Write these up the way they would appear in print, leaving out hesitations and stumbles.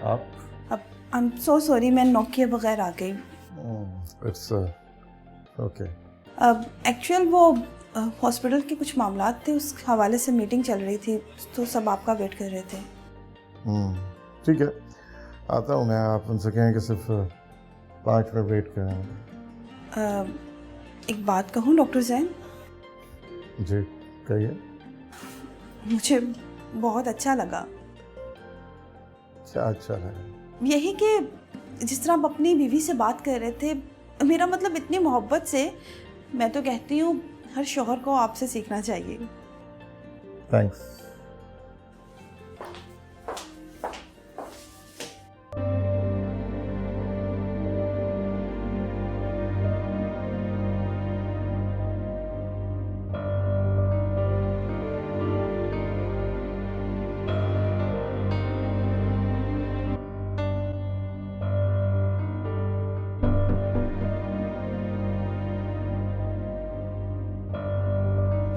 आप? अब I am so sorry, मैं नॉक किए बगैर आ गई। It's okay. अब एक्चुअल वो हॉस्पिटल के कुछ मामलात थे, उस हवाले से मीटिंग चल रही थी, तो सब आपका वेट कर रहे थे। ठीक है, आता हूँ मैं। आप उनसे कहें कि सिर्फ 5 मिनट वेट करें। एक बात कहूँ डॉक्टर जैन, जी कहिए। मुझे बहुत अच्छा लगा। क्या अच्छा लगा? यही कि जिस तरह आप अपनी बीवी से बात कर रहे थे, मेरा मतलब इतनी मोहब्बत से, मैं तो कहती हूँ हर शौहर को आपसे सीखना चाहिए। थैंक्स।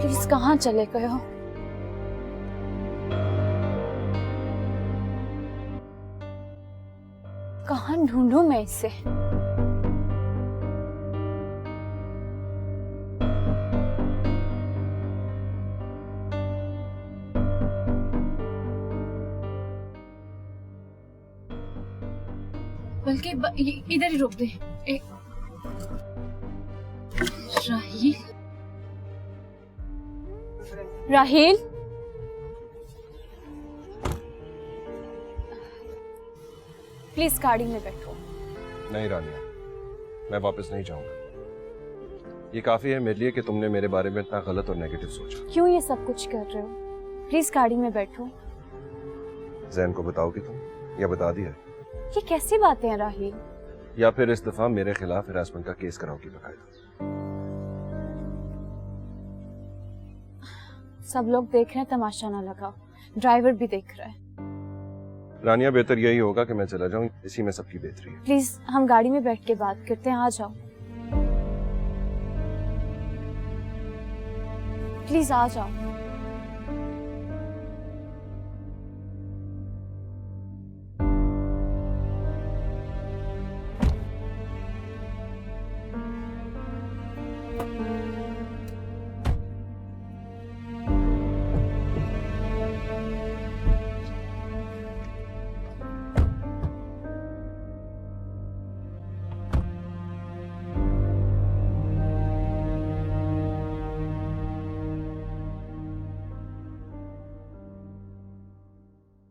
प्लीज कहाँ चले गए हो? कहाँ ढूंढूं मैं इसे? बल्कि इधर ही रोक दे। राहील, राहील, प्लीज गाड़ी में बैठो। नहीं रानिया, मैं वापस नहीं जाऊंगा। ये काफी है मेरे लिए कि तुमने मेरे बारे में इतना गलत और नेगेटिव सोचा। क्यों ये सब कुछ कर रहे हो? प्लीज गाड़ी में बैठो। जैन को बताओगी तुम, या बता दिया? ये कैसी बातें हैं राहील? या फिर इस दफा मेरे खिलाफ हिरासमेंट का केस कराओगी बकायदा? सब लोग देख रहे हैं, तमाशा ना लगाओ। ड्राइवर भी देख रहा है। रानिया, बेहतर यही होगा कि मैं चला जाऊं, इसी में सबकी बेहतरी है। प्लीज हम गाड़ी में बैठ के बात करते हैं, आ जाओ। प्लीज आ जाओ।